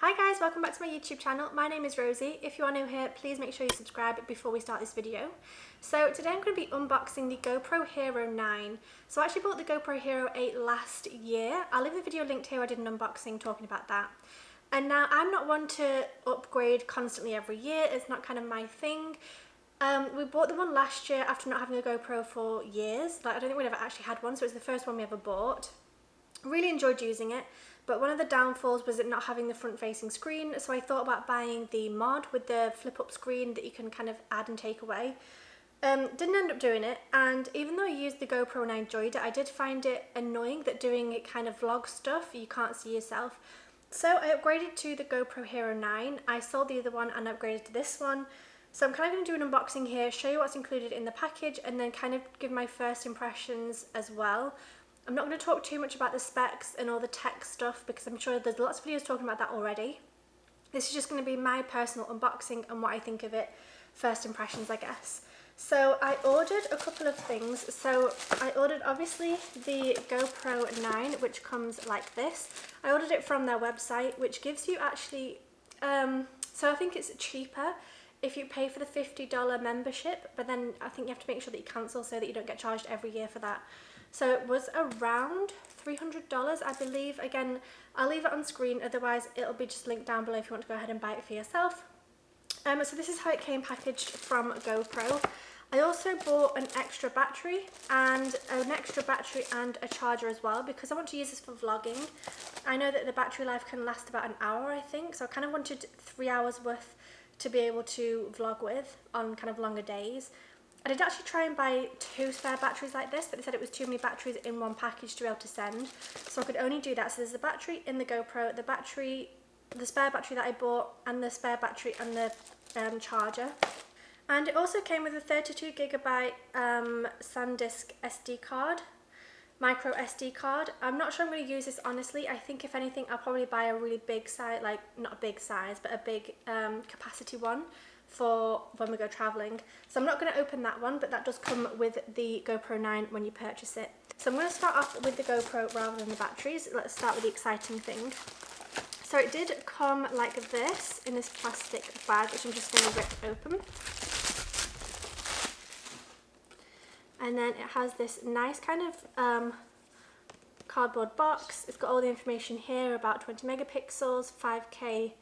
Hi guys, welcome back to my YouTube channel. My name is Rosie. If you are new here, please make sure you subscribe before we start this video. So today I'm going to be unboxing the GoPro Hero 9. So I actually bought the GoPro Hero 8 last year. I'll leave the video linked here. I did an unboxing talking about that. And now I'm not one to upgrade constantly every year. It's not kind of my thing. We bought the one last year after not having a GoPro for years. Like, I don't think we'd ever actually had one, so it was the first one we ever bought. Really enjoyed using it, but one of the downfalls was it not having the front facing screen, so I thought about buying the mod with the flip up screen that you can kind of add and take away. Didn't end up doing it, and even though I used the GoPro and I enjoyed it, I did find it annoying that doing it kind of vlog stuff, you can't see yourself. So I upgraded to the GoPro Hero 9. I sold the other one and upgraded to this one. So I'm kind of going to do an unboxing here, show you what's included in the package, and then kind of give my first impressions as well. I'm not going to talk too much about the specs and all the tech stuff because I'm sure there's lots of videos talking about that already. This is just going to be my personal unboxing and what I think of it, first impressions I guess. So I ordered a couple of things. So I ordered obviously the GoPro 9, which comes like this. I ordered it from their website, which gives you actually, so I think it's cheaper if you pay for the $50 membership, but then I think you have to make sure that you cancel so that you don't get charged every year for that. So it was around $300, I believe. Again, I'll leave it on screen, otherwise it'll be just linked down below if you want to go ahead and buy it for yourself. So this is how it came packaged from GoPro. I also bought an extra battery and a charger as well because I want to use this for vlogging. I know that the battery life can last about an hour, I think, so I kind of wanted 3 hours worth to be able to vlog with on kind of longer days. I did actually try and buy 2 spare batteries like this, but they said it was too many batteries in one package to be able to send, so I could only do that. So there's the battery in the GoPro, the spare battery that I bought, and the spare battery and the charger. And it also came with a 32GB SanDisk SD card, micro SD card. I'm not sure I'm going to use this honestly. I think if anything I'll probably buy a really big size, like not a big size, but a big capacity one for when we go traveling. So I'm not going to open that one, but that does come with the GoPro 9 when you purchase it. So I'm going to start off with the GoPro rather than the batteries. Let's start with the exciting thing. So it did come like this in this plastic bag, which I'm just going to rip open. And then it has this nice kind of cardboard box. It's got all the information here about 20 megapixels, 5K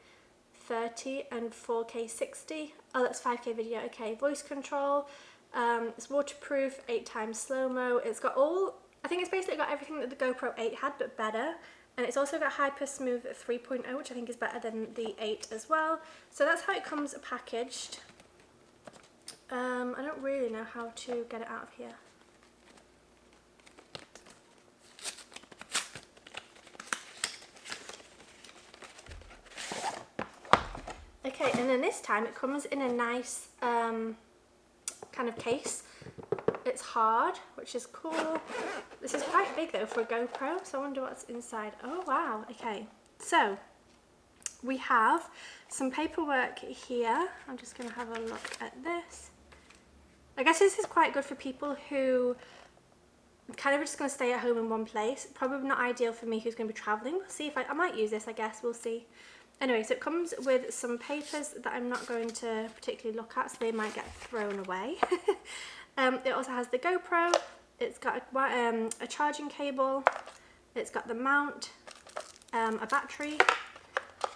30 and 4K 60. Oh, that's 5K video. Okay, voice control. It's waterproof, 8x slow-mo. It's got all, I think it's basically got everything that the GoPro 8 had, but better. And it's also got Hyper Smooth 3.0, which I think is better than the 8 as well. So that's how it comes packaged. I don't really know how to get it out of here. Okay, and then this time it comes in a nice kind of case. It's hard, which is cool. This is quite big though for a GoPro, so I wonder what's inside. Oh wow, okay. So we have some paperwork here. I'm just going to have a look at this. I guess this is quite good for people who kind of are just going to stay at home in one place. Probably not ideal for me who's going to be traveling. We'll see if I might use this, I guess. We'll see. Anyway, so it comes with some papers that I'm not going to particularly look at, so they might get thrown away. It also has the GoPro. It's got a charging cable. It's got the mount, a battery,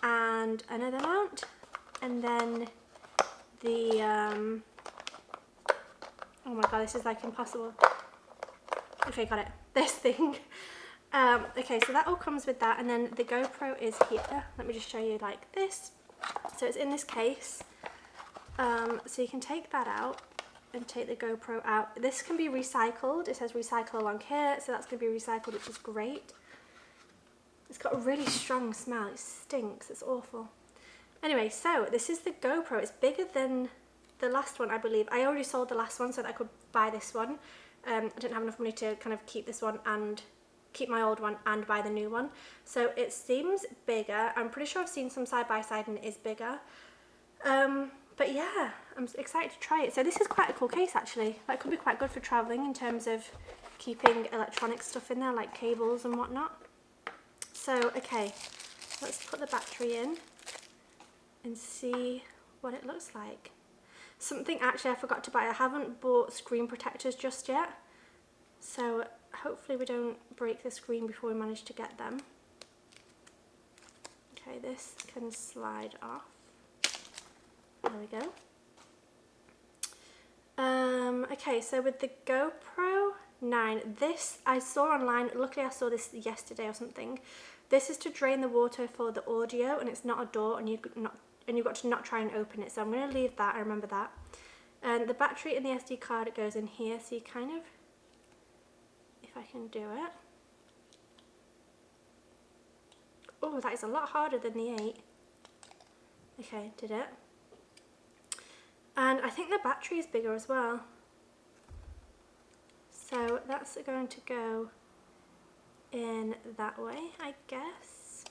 and another mount, and then the oh my god, this is like impossible. Okay, got it. This thing. Okay, so that all comes with that, and then the GoPro is here. Let me just show you like this. So it's in this case. So you can take that out and take the GoPro out. This can be recycled. It says recycle along here, so that's going to be recycled, which is great. It's got a really strong smell. It stinks. It's awful. Anyway, so this is the GoPro. It's bigger than the last one, I believe. I already sold the last one so that I could buy this one. I didn't have enough money to kind of keep this one and keep my old one and buy the new one. So it seems bigger. I'm pretty sure I've seen some side by side and it is bigger. But yeah, I'm excited to try it. So this is quite a cool case actually. That could be quite good for traveling in terms of keeping electronic stuff in there like cables and whatnot. So okay, let's put the battery in. and see what it looks like. Something actually I forgot to buy, I haven't bought screen protectors just yet, so hopefully we don't break the screen before we manage to get them. Okay, this can slide off. There we go. Okay, so with the GoPro 9, this I saw online, luckily I saw this yesterday or something. This is to drain the water for the audio, and it's not a door, and you've got to not try and open it. So I'm going to leave that, I remember that. And the battery and the SD card, it goes in here, so you kind of, if I can do it. Oh, that is a lot harder than the 8. Okay, did it. And I think the battery is bigger as well. So that's going to go in that way, I guess.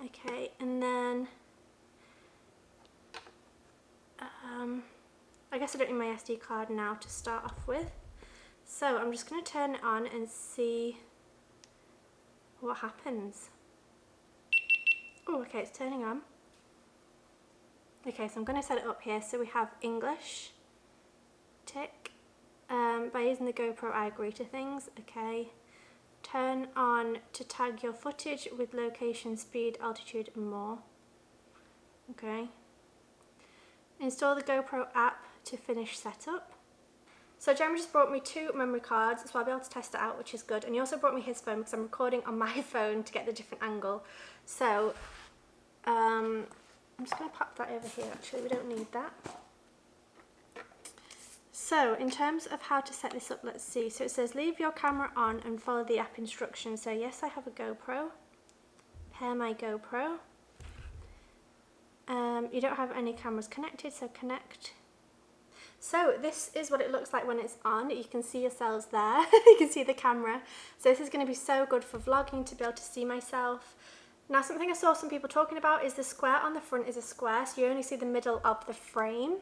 Okay, and then I guess I don't need my SD card now to start off with. So I'm just going to turn it on and see what happens. Oh, okay, it's turning on. Okay, so I'm going to set it up here. So we have English, tick. By using the GoPro, I agree to things. Okay. Turn on to tag your footage with location, speed, altitude, and more. Okay. Install the GoPro app to finish setup. So Jeremy just brought me 2 memory cards, so I'll be able to test it out, which is good. And he also brought me his phone because I'm recording on my phone to get the different angle. So I'm just going to pop that over here, actually, we don't need that. So in terms of how to set this up, let's see. So it says leave your camera on and follow the app instructions. So yes, I have a GoPro. Pair my GoPro. You don't have any cameras connected, so connect. So this is what it looks like when it's on. You can see yourselves there. You can see the camera. So this is going to be so good for vlogging, to be able to see myself. Now, something I saw some people talking about is the square on the front is a square, so you only see the middle of the frame.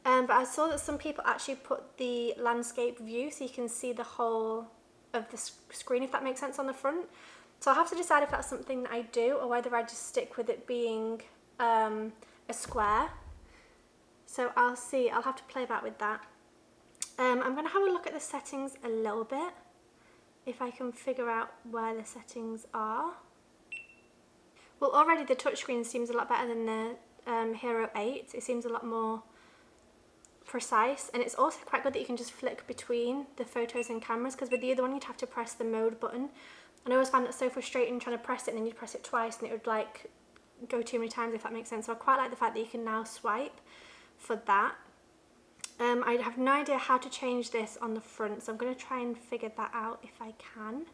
But I saw that some people actually put the landscape view, so you can see the whole of the screen, if that makes sense, on the front. So I'll have to decide if that's something that I do, or whether I just stick with it being a square. So I'll see, I'll have to play about with that. I'm going to have a look at the settings a little bit, if I can figure out where the settings are. Well, already the touchscreen seems a lot better than the Hero 8. It seems a lot more precise, and it's also quite good that you can just flick between the photos and cameras, because with the other one you'd have to press the mode button, and I always found it so frustrating trying to press it and then you'd press it twice and it would like go too many times, if that makes sense. So I quite like the fact that you can now swipe for that. I have no idea how to change this on the front, so I'm going to try and figure that out if I can.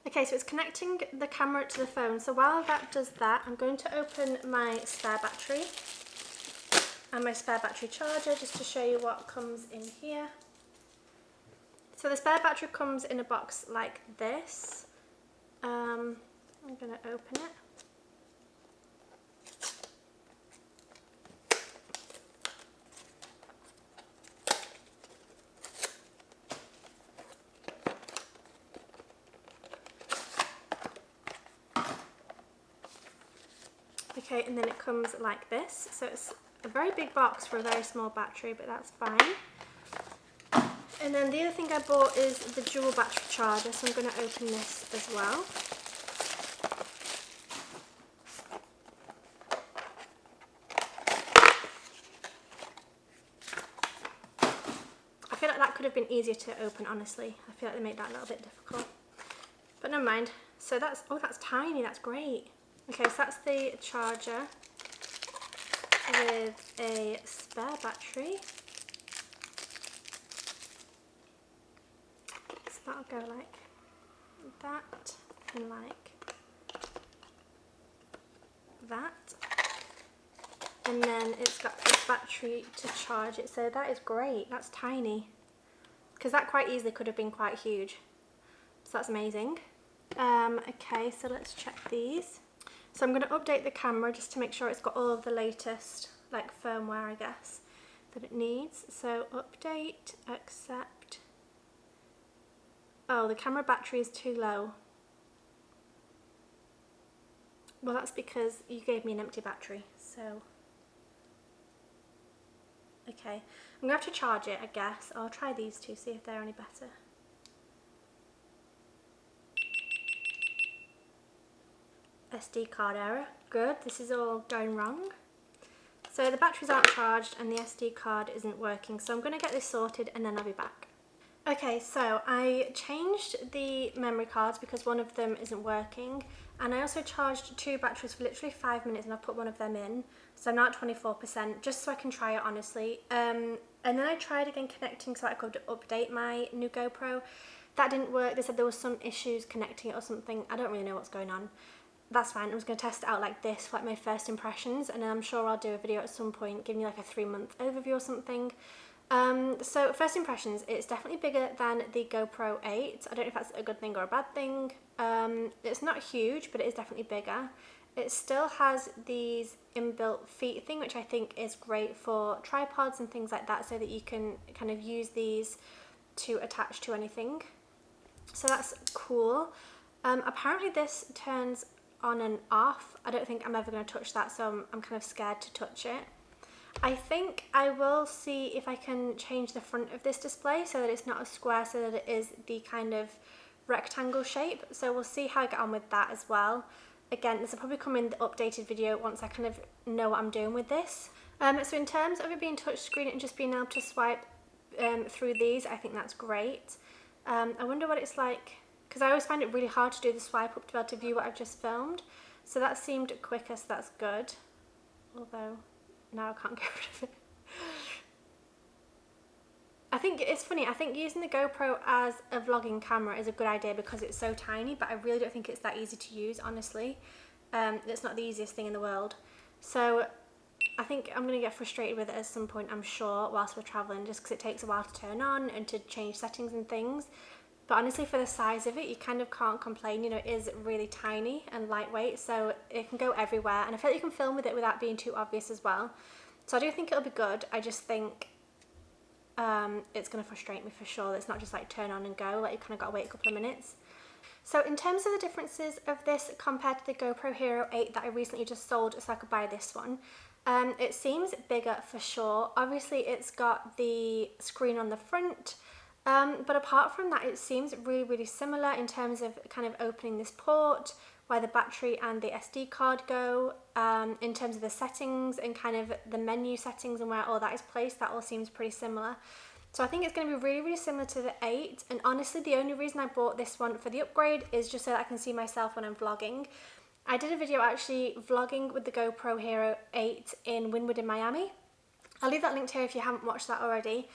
Okay, so it's connecting the camera to the phone. So while that does that, I'm going to open my spare battery and my spare battery charger, just to show you what comes in here. So the spare battery comes in a box like this. I'm going to open it. Okay, and then it comes like this. So it's a very big box for a very small battery, but that's fine. And then the other thing I bought is the dual battery charger, so I'm going to open this as well. I feel like that could have been easier to open, honestly. I feel like they made that a little bit difficult. But never mind. So that's, oh, that's tiny, that's great. Okay, so that's the charger with a spare battery. So that'll go like that and like that. And then it's got a battery to charge it. So that is great, that's tiny. Because that quite easily could have been quite huge. So that's amazing. Okay, so let's check these. So I'm going to update the camera just to make sure it's got all of the latest, like, firmware, I guess, that it needs. So update, accept. Oh, the camera battery is too low. Well, that's because you gave me an empty battery, so... Okay, I'm going to have to charge it, I guess. I'll try these two, see if they're any better. SD card error. Good, this is all going wrong. So the batteries aren't charged and the SD card isn't working, so I'm going to get this sorted and then I'll be back. Okay, so I changed the memory cards because one of them isn't working, and I also charged two batteries for literally 5 minutes and I put one of them in, so I'm now at 24% just so I can try it honestly. And then I tried again connecting so I could update my new GoPro. That didn't work. They said there was some issues connecting it or something. I don't really know what's going on. That's fine. I'm just going to test it out like this for like my first impressions, and then I'm sure I'll do a video at some point giving you like a 3-month overview or something. So first impressions, it's definitely bigger than the GoPro 8. I don't know if that's a good thing or a bad thing. It's not huge, but it is definitely bigger. It still has these inbuilt feet thing, which I think is great for tripods and things like that, so that you can kind of use these to attach to anything. So that's cool. Apparently this turns on and off. I don't think I'm ever going to touch that, so I'm kind of scared to touch it. I think I will see if I can change the front of this display so that it's not a square, so that it is the kind of rectangle shape. So we'll see how I get on with that as well. Again, this will probably come in the updated video once I kind of know what I'm doing with this. So in terms of it being touchscreen and just being able to swipe through these, I think that's great. I wonder what it's like, because I always find it really hard to do the swipe up to be able to view what I've just filmed. So that seemed quicker, so that's good. Although... now I can't get rid of it. I think it's funny, I think using the GoPro as a vlogging camera is a good idea because it's so tiny, but I really don't think it's that easy to use, honestly. It's not the easiest thing in the world. So I think I'm going to get frustrated with it at some point, I'm sure, whilst we're travelling, just because it takes a while to turn on and to change settings and things. But honestly, for the size of it, you kind of can't complain. You know, it is really tiny and lightweight, so it can go everywhere. And I feel like you can film with it without being too obvious as well. So I do think it'll be good. I just think it's going to frustrate me for sure. It's not just like turn on and go, like you kind of got to wait a couple of minutes. So in terms of the differences of this compared to the GoPro Hero 8 that I recently just sold so I could buy this one, it seems bigger for sure. Obviously, it's got the screen on the front. But apart from that, it seems really similar in terms of kind of opening this port, where the battery and the SD card go, in terms of the settings and kind of the menu settings and where all that is placed. That all seems pretty similar. So I think it's going to be really similar to the 8, and honestly the only reason I bought this one for the upgrade is just so that I can see myself when I'm vlogging. I did a video actually vlogging with the GoPro Hero 8 in Wynwood in Miami. I'll leave that linked here if you haven't watched that already.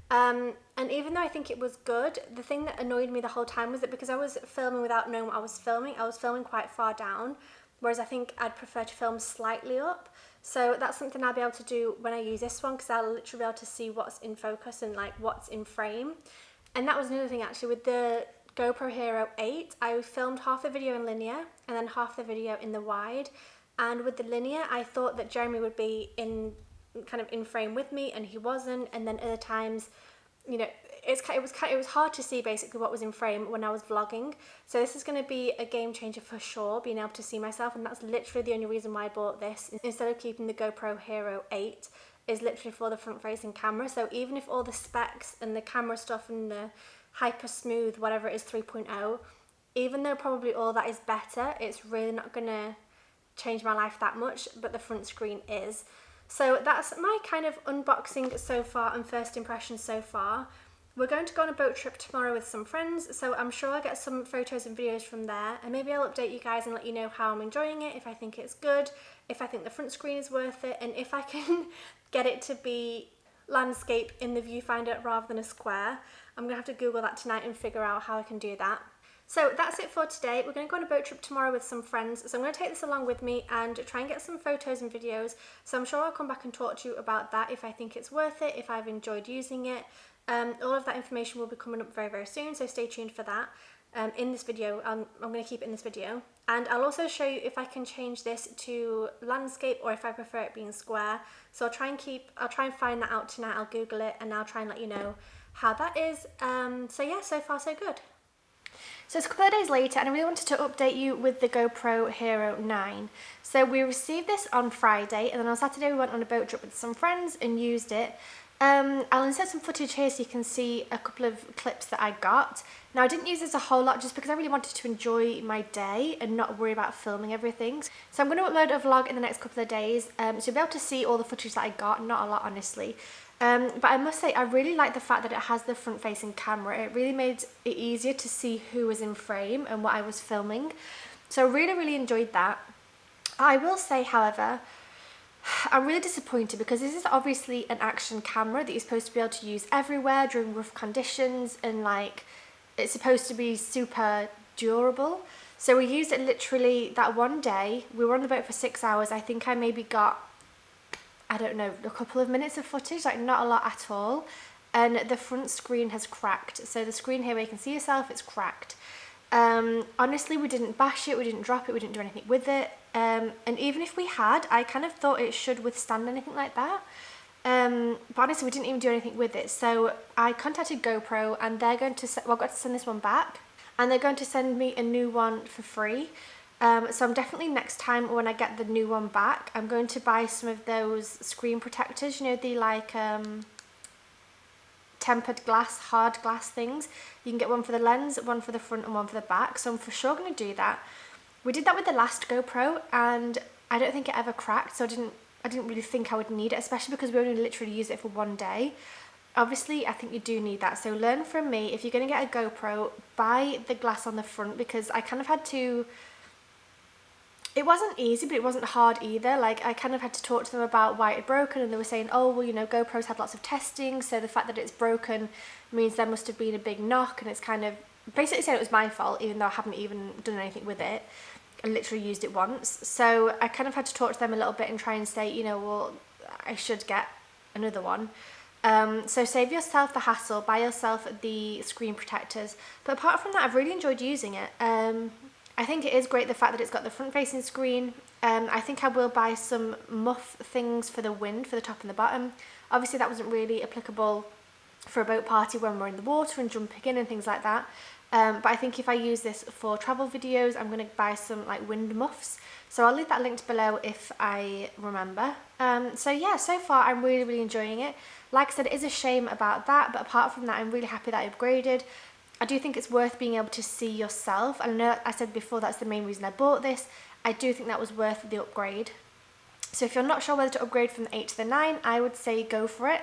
And even though I think it was good, the thing that annoyed me the whole time was that because I was filming without knowing what I was filming quite far down, whereas I think I'd prefer to film slightly up. So that's something I'll be able to do when I use this one, because I'll literally be able to see what's in focus and like what's in frame. And that was another thing actually with the GoPro Hero 8, I filmed half the video in linear and then half the video in the wide. And with the linear, I thought that Jeremy would be in kind of in frame with me, and he wasn't. And then other times, you know, it was hard to see basically what was in frame when I was vlogging. So this is going to be a game changer for sure, being able to see myself, and that's literally the only reason why I bought this instead of keeping the GoPro Hero 8, is literally for the front facing camera. So even if all the specs and the camera stuff and the hyper smooth whatever it is 3.0, even though probably all that is better, it's really not going to change my life that much, but the front screen is. So that's my kind of unboxing so far and first impressions so far. We're going to go on a boat trip tomorrow with some friends, so I'm sure I'll get some photos and videos from there, and maybe I'll update you guys and let you know how I'm enjoying it, if I think it's good, if I think the front screen is worth it, and if I can get it to be landscape in the viewfinder rather than a square. I'm going to have to Google that tonight and figure out how I can do that. So that's it for today. We're going to go on a boat trip tomorrow with some friends, so I'm going to take this along with me and try and get some photos and videos. So I'm sure I'll come back and talk to you about that, if I think it's worth it, if I've enjoyed using it. All of that information will be coming up very soon, so stay tuned for that. In this video, I'm going to keep it in this video, and I'll also show you if I can change this to landscape or if I prefer it being square. So I'll try and find that out tonight. I'll Google it and I'll try and let you know how that is. So yeah, so far so good. So it's a couple of days later and I really wanted to update you with the GoPro Hero 9. So we received this on Friday and then on Saturday we went on a boat trip with some friends and used it. I'll insert some footage here so you can see a couple of clips that I got. Now I didn't use this a whole lot just because I really wanted to enjoy my day and not worry about filming everything. So I'm going to upload a vlog in the next couple of days, so you'll be able to see all the footage that I got, not a lot honestly. But I must say I really like the fact that it has the front facing camera. It really made it easier to see who was in frame and what I was filming. So I really enjoyed that. I will say however, I'm really disappointed because this is obviously an action camera that you're supposed to be able to use everywhere during rough conditions, and like it's supposed to be super durable. So we used it literally that one day. We were on the boat for 6 hours. I think I maybe got, I don't know, a couple of minutes of footage, like not a lot at all. And the front screen has cracked. So the screen here where you can see yourself, it's cracked. Honestly, we didn't bash it, we didn't drop it, we didn't do anything with it. And even if we had, I kind of thought it should withstand anything like that. But honestly, we didn't even do anything with it. So I contacted GoPro and they're going to, well, I've got to send this one back and they're going to send me a new one for free. So I'm definitely next time when I get the new one back, I'm going to buy some of those screen protectors, you know, the like tempered glass, hard glass things. You can get one for the lens, one for the front and one for the back. So I'm for sure going to do that. We did that with the last GoPro and I don't think it ever cracked, so I didn't really think I would need it, especially because we only literally used it for one day. Obviously, I think you do need that. So learn from me, if you're going to get a GoPro, buy the glass on the front, because I kind of had to, it wasn't easy, but it wasn't hard either. Like I kind of had to talk to them about why it had broken, and they were saying, oh, well, you know, GoPro's had lots of testing, so the fact that it's broken means there must have been a big knock, and it's kind of basically saying it was my fault, even though I haven't even done anything with it. I literally used it once. So I kind of had to talk to them a little bit and try and say, you know, well, I should get another one. So save yourself the hassle, buy yourself the screen protectors. But apart from that, I've really enjoyed using it. I think it is great the fact that it's got the front facing screen. I think I will buy some muff things for the wind for the top and the bottom. Obviously that wasn't really applicable for a boat party when we're in the water and jumping in and things like that. But I think if I use this for travel videos, I'm going to buy some like wind muffs. So I'll leave that linked below if I remember. So yeah, so far I'm really enjoying it. Like I said, it is a shame about that, but apart from that, I'm really happy that I upgraded. I do think it's worth being able to see yourself. I know I said before that's the main reason I bought this. I do think that was worth the upgrade. So if you're not sure whether to upgrade from the 8 to the 9, I would say go for it.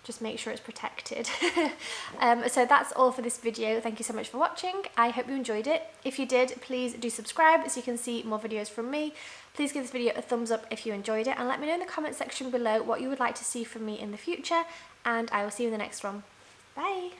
Just make sure it's protected. So that's all for this video. Thank you so much for watching. I hope you enjoyed it. If you did, please do subscribe so you can see more videos from me. Please give this video a thumbs up if you enjoyed it, and let me know in the comment section below what you would like to see from me in the future, and I will see you in the next one. Bye!